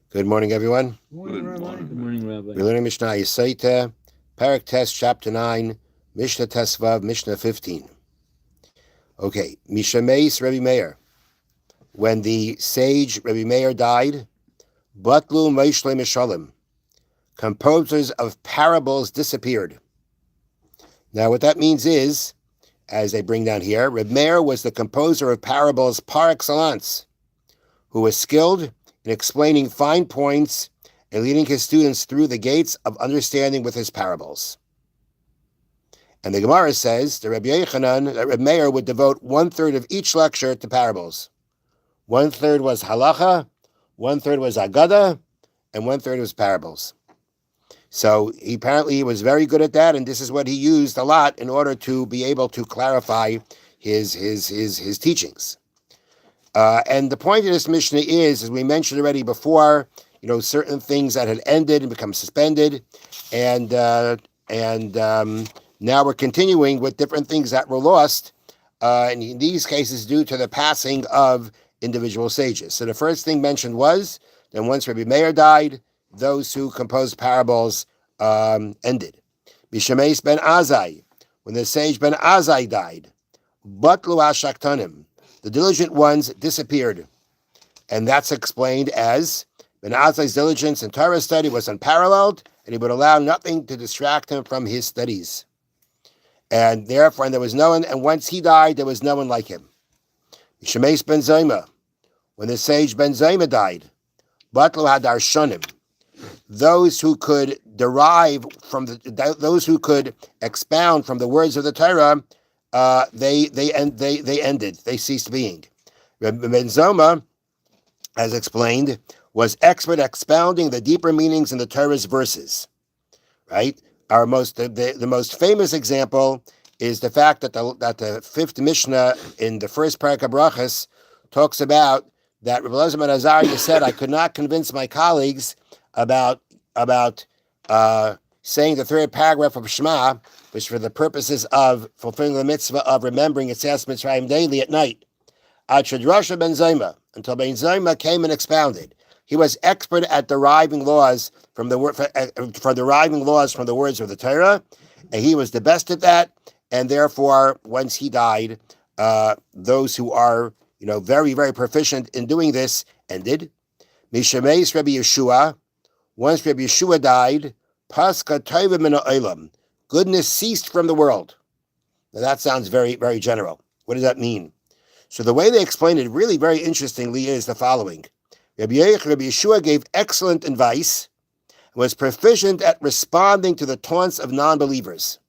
Good morning, everyone. Morning, Rabbi. Good morning, Rabbi. We're learning Mishnah Sotah, Parak Test, Chapter 9, Mishnah Tesvav, Mishnah 15. Okay, Mishameis Rebbe Meir. When the sage Rebbe Meir died, Batlu Meishle Mishalim. Composers of parables disappeared. Now, what that means is, as they bring down here, Rebbe Meir was the composer of parables par excellence, who was skilled in explaining fine points and leading his students through the gates of understanding with his parables. And the Gemara says that Rabbi Yochanan, that Rebbe Meir would devote 1/3 of each lecture to parables. 1/3 was halacha, 1/3 was agada, and 1/3 was parables. So he was very good at that, and this is what he used a lot in order to be able to clarify his teachings. And the point of this Mishnah is, as we mentioned already before, certain things that had ended and become suspended, and now we're continuing with different things that were lost, and in these cases due to the passing of individual sages. So the first thing mentioned was that once Rabbi Meir died, those who composed parables ended. Bishameis ben Azai, when the sage ben Azai died, Batlu Ashaktanim, the diligent ones disappeared. And that's explained as Ben Azai's diligence in Torah study was unparalleled, and he would allow nothing to distract him from his studies. And therefore, there was no one, and once he died, there was no one like him. Shemesh ben Zayma, when the sage Ben Zayma died, Batlu Hadarshanim, those who could derive from those who could expound from the words of the Torah, they ended. They ceased being. Ben Zoma, as explained, was expert expounding the deeper meanings in the Torah's verses. Right. The most famous example is the fact that the fifth Mishnah in the first parak of Brachas talks about that Rebbe Elazar ben Azariah said, "I could not convince my colleagues about saying the third paragraph of Shema, which for the purposes of fulfilling the mitzvah of remembering Yetzias Mitzrayim daily at night, Achadrasha ben Zayma, until Ben Zayma came and expounded. He was expert at deriving laws from the words of the Torah, and he was the best at that. And therefore, once he died, those who are very, very proficient in doing this ended. Mishameis Rabbi Yeshua, once Rabbi Yeshua died, Paska Tova min ha'olam, goodness ceased from the world. Now that sounds very, very general. What does that mean? So the way they explain it really very interestingly is the following. Rabbi Yeshua gave excellent advice and was proficient at responding to the taunts of non-believers.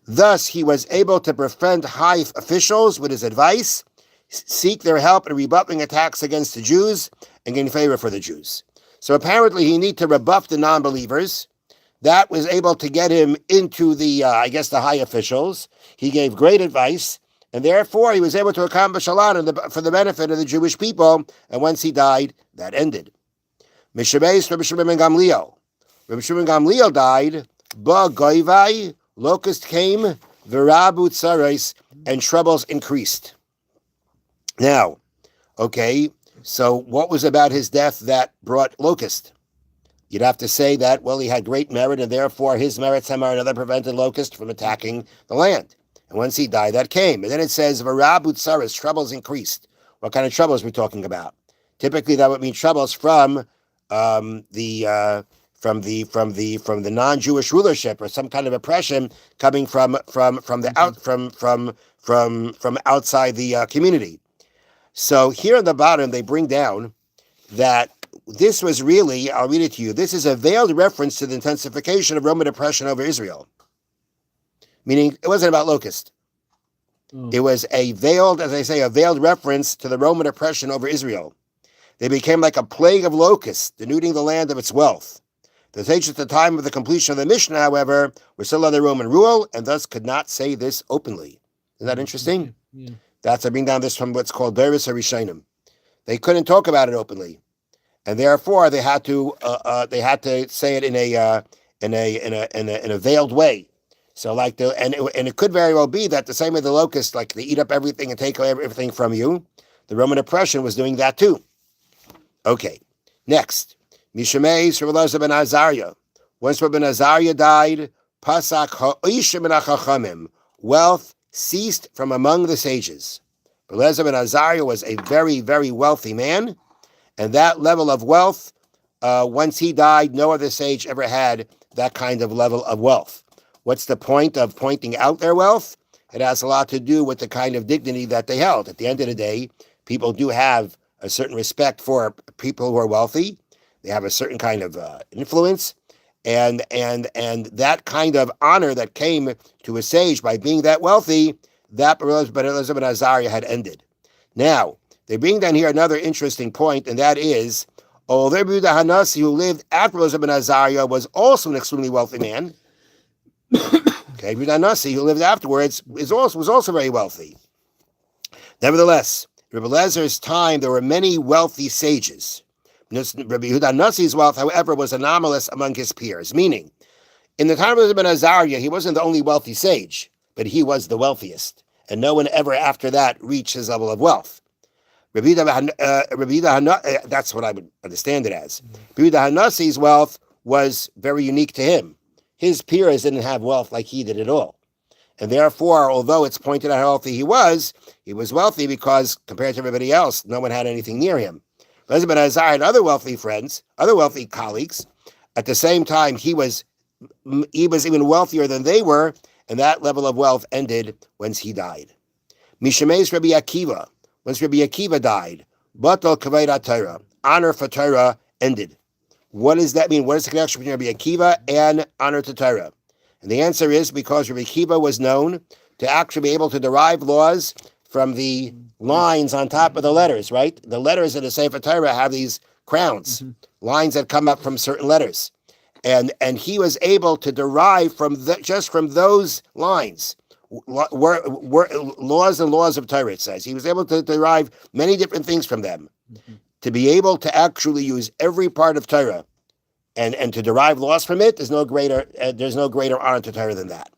Thus, he was able to befriend high officials with his advice, seek their help in rebutting attacks against the Jews, and gain favor for the Jews. So apparently he needed to rebuff the non-believers. That was able to get him into the high officials. He gave great advice, and therefore he was able to accomplish a lot for the benefit of the Jewish people. And once he died, that ended. Mishabeis Rabbi Shimon ben Gamliel. Rabbi Shimon ben Gamliel died. Ba goivai, locust came, v'rabu tsaros, and troubles increased. Now, okay, so what was about his death that brought locust? You'd have to say that, well, he had great merit, and therefore his merit somehow or another prevented locust from attacking the land. And once he died, that came. And then it says, v'rabu tsaros, troubles increased. What kind of troubles are we talking about? Typically, that would mean troubles from the non-Jewish rulership or some kind of oppression coming from outside the community. So here on the bottom, they bring down that this was really, I'll read it to you, this is a veiled reference to the intensification of Roman oppression over Israel. Meaning, it wasn't about locust. It was a veiled reference to the Roman oppression over Israel. They became like a plague of locusts, denuding the land of its wealth. The sages at the time of the completion of the Mishnah, however, were still under Roman rule, and thus could not say this openly. Isn't that interesting? Yeah. That's I bring down this from what's called Beris HaRishonim. They couldn't talk about it openly, and therefore they had to say it in a veiled way. So it could very well be that the same way the locusts, like they eat up everything and take away everything from you, the Roman oppression was doing that too. Okay, Next, Mishamei Rabbi Elazar ben Azariah. Once Rabbi Azariah died, Pasak ha'isha min hachachamim. Wealth ceased from among the sages. Rabbi Elazar ben Azariah was a very, very wealthy man, and that level of wealth, once he died, no other sage ever had that kind of level of wealth. What's the point of pointing out their wealth? It has a lot to do with the kind of dignity that they held. At the end of the day, people do have a certain respect for people who are wealthy. They have a certain kind of influence, and that kind of honor that came to a sage by being that wealthy, that Elazar ben Azariah had ended. Now, they bring down here another interesting point, and that is, although Rabbi Yehuda Hanasi, who lived after Elazar ben Azariah, was also an extremely wealthy man. Okay, Rabbi Yehuda Hanasi, who lived afterwards, was also very wealthy. Nevertheless, Rabbi Elazar's time, there were many wealthy sages. Rabbi Yehuda Hanasi's wealth, however, was anomalous among his peers, meaning, in the time of Elazar ben Azariah, he wasn't the only wealthy sage, but he was the wealthiest, and no one ever after that reached his level of wealth. Rabbi Yehuda, that's what I would understand it as. Rabbi Yehuda Hanasi's wealth was very unique to him. His peers didn't have wealth like he did at all. And therefore, although it's pointed out how wealthy he was wealthy because compared to everybody else, no one had anything near him. Elazar ben Azariah had other wealthy friends, other wealthy colleagues. At the same time, he was even wealthier than they were, and that level of wealth ended once he died. Mishamei's Rabbi Akiva. Once Rabbi Akiva died, Batal Kavod Torah, honor for Torah ended. What does that mean? What is the connection between Rabbi Akiva and honor to Torah? And the answer is because Rabbi Akiva was known to actually be able to derive laws from the lines on top of the letters, right? The letters in the Sefer Torah have these crowns, lines that come up from certain letters. And he was able to derive just from those lines laws and laws of Torah, it says. He was able to derive many different things from them. To be able to actually use every part of Torah and to derive laws from it, there's no greater honor to Torah than that.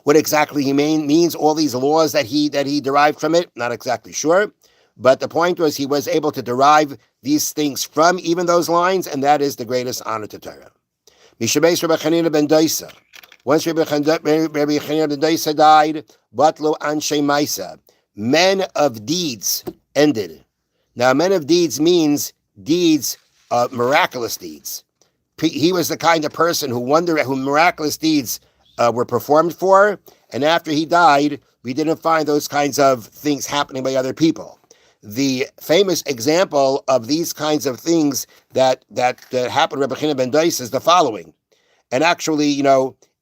What exactly he means, all these laws that he derived from it, not exactly sure. But the point was he was able to derive these things from even those lines, and that is the greatest honor to Torah. Mishabes Rabbi Chanina ben Doisa. Once Rabbi Chanina ben Doisa died, Batlo Anshe Maisa. Men of deeds ended. Now, men of deeds means deeds, miraculous deeds. He was the kind of person who miraculous deeds were performed for, and after he died, we didn't find those kinds of things happening by other people. The famous example of these kinds of things that happened to Rabbi Chanina ben Doisa is the following. And actually,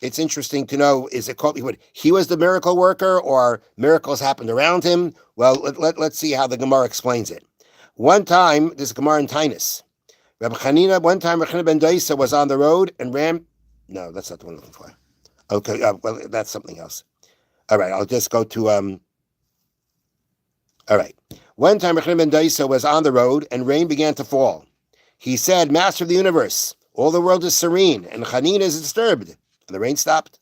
it's interesting to know, is it called, he was the miracle worker or miracles happened around him? Well, let's see how the Gemara explains it. One time, this is Gemara in Tainus. Rabbi Chanina ben Doisa was on the road and ran. No, that's not the one I'm looking for. Okay, well, that's something else. All right, I'll just go to. All right. One time, Rabbi Chanina ben Doisa was on the road and rain began to fall. He said, Master of the universe, all the world is serene and Chanina is disturbed. And the rain stopped.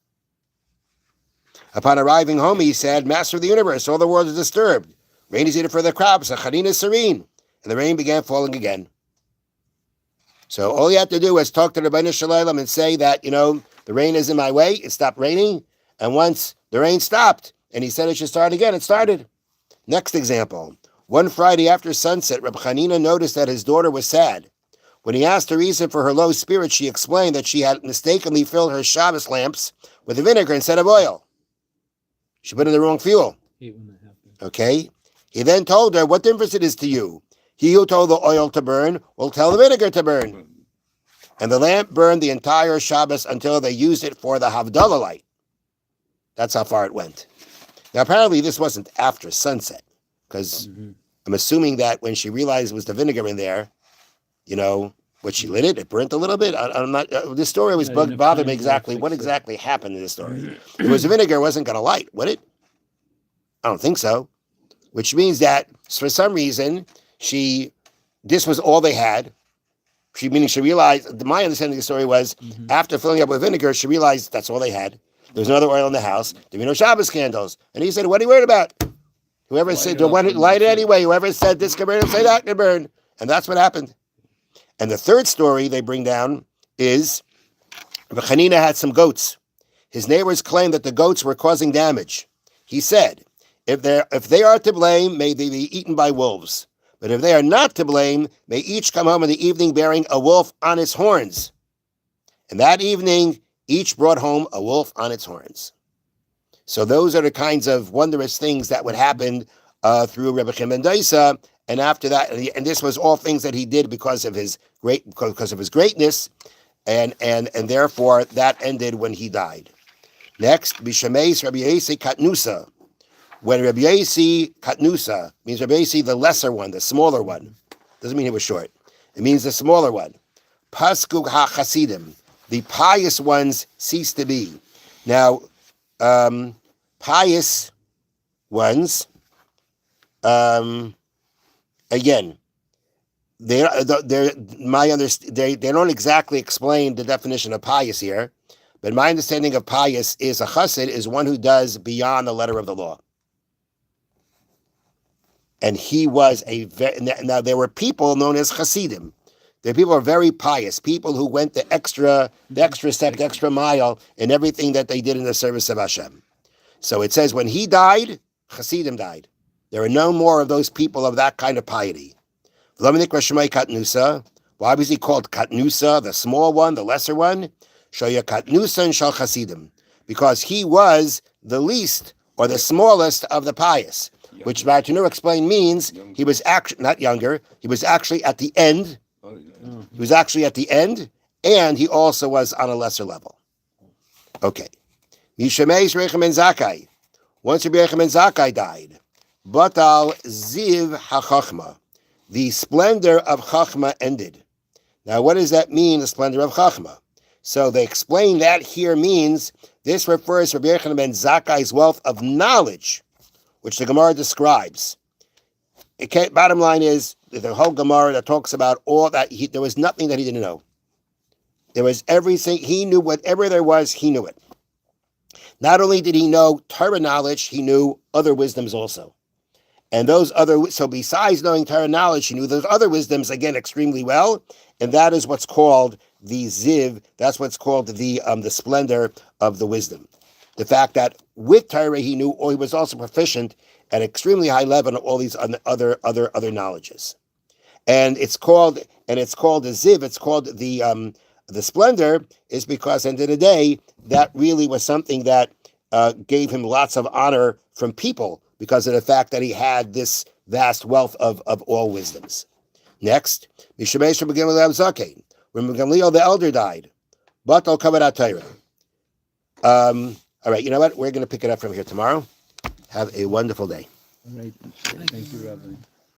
Upon arriving home, he said, Master of the universe, all the world is disturbed. Rain is eaten for the crops, and Chanina is serene. And the rain began falling again. So all you have to do is talk to the Rebbeinu Shalom and say that, the rain is in my way. It stopped raining. And once the rain stopped, and he said it should start again, it started. Next example. One Friday after sunset, Rabbi Chanina noticed that his daughter was sad. When he asked the reason for her low spirits, she explained that she had mistakenly filled her Shabbos lamps with vinegar instead of oil. She put in the wrong fuel. Okay? He then told her, what difference it is to you? He who told the oil to burn will tell the vinegar to burn. And the lamp burned the entire Shabbos until they used it for the Havdalah light. That's how far it went. Now, apparently, this wasn't after sunset, because I'm assuming that when she realized it was the vinegar in there, what she lit it burnt a little bit. I'm not. This story always bothered me exactly. What exactly happened in this story? It was vinegar, it wasn't going to light, would it? I don't think so. Which means that for some reason, this was all they had. Meaning she realized, my understanding of the story was, after filling up with vinegar, she realized that's all they had. There was no other oil in the house. There were no Shabbos candles. And he said, what are you worried about? Whoever said, light it anyway. Whoever said this can burn, say that can burn. And that's what happened. And the third story they bring down is Rabbi Hanina had some goats. His neighbors claimed that the goats were causing damage. He said, if they are to blame, may they be eaten by wolves. But if they are not to blame, may each come home in the evening bearing a wolf on its horns. And that evening, each brought home a wolf on its horns. So those are the kinds of wondrous things that would happen through Rebbe Chaim ben Dosa. And after that, and this was all things that he did because of his greatness, and therefore that ended when he died. Next, Bishameis Rabbi Yossi Katnusa. When Rabbi Yossi Katnusa means Rabbi Yossi the lesser one, the smaller one. Doesn't mean he was short. It means the smaller one. Pasku ha-chasidim. The pious ones cease to be. Now, pious ones, again, they don't exactly explain the definition of pious here, but my understanding of pious is a chassid is one who does beyond the letter of the law. And he was now there were people known as chassidim. The people are very pious, people who went the extra step, the extra mile in everything that they did in the service of Hashem. So it says when he died, chassidim died. There are no more of those people of that kind of piety. Why was he called Katnusa, the small one, the lesser one? Shoya Katnusa and Shal Chassidim. Because he was the least or the smallest of the pious, which Bartenu explained means he was actually not younger, he was actually at the end. He was actually at the end, and he also was on a lesser level. Okay. Mishamesh Rechem ben Zakkai. Once Rabbi Rechem ben Zakkai died, Batal Ziv HaChachma. The splendor of Chachma ended. Now, what does that mean, the splendor of Chachma? So they explain that here means this refers to Rabbi Rechem ben Zakkai's wealth of knowledge, which the Gemara describes. Bottom line is, the whole Gemara that talks about all that, there was nothing that he didn't know. There was everything, he knew whatever there was, he knew it. Not only did he know Torah knowledge, he knew other wisdoms also. And so besides knowing Torah knowledge, he knew those other wisdoms, again, extremely well. And that is what's called the ziv, that's what's called the splendor of the wisdom. The fact that with Torah he knew, or he was also proficient at extremely high level in all these other knowledges. And it's called the ziv, it's called the splendor, is because at the end of the day, that really was something that gave him lots of honor from people because of the fact that he had this vast wealth of all wisdoms. Next, Mishamesh Rabbi Gamliel Zakein. When Gamliel the elder died, Batal Kavadat Torah. All right, you know what? We're going to pick it up from here tomorrow. Have a wonderful day. All right. Thank you, Rabbi.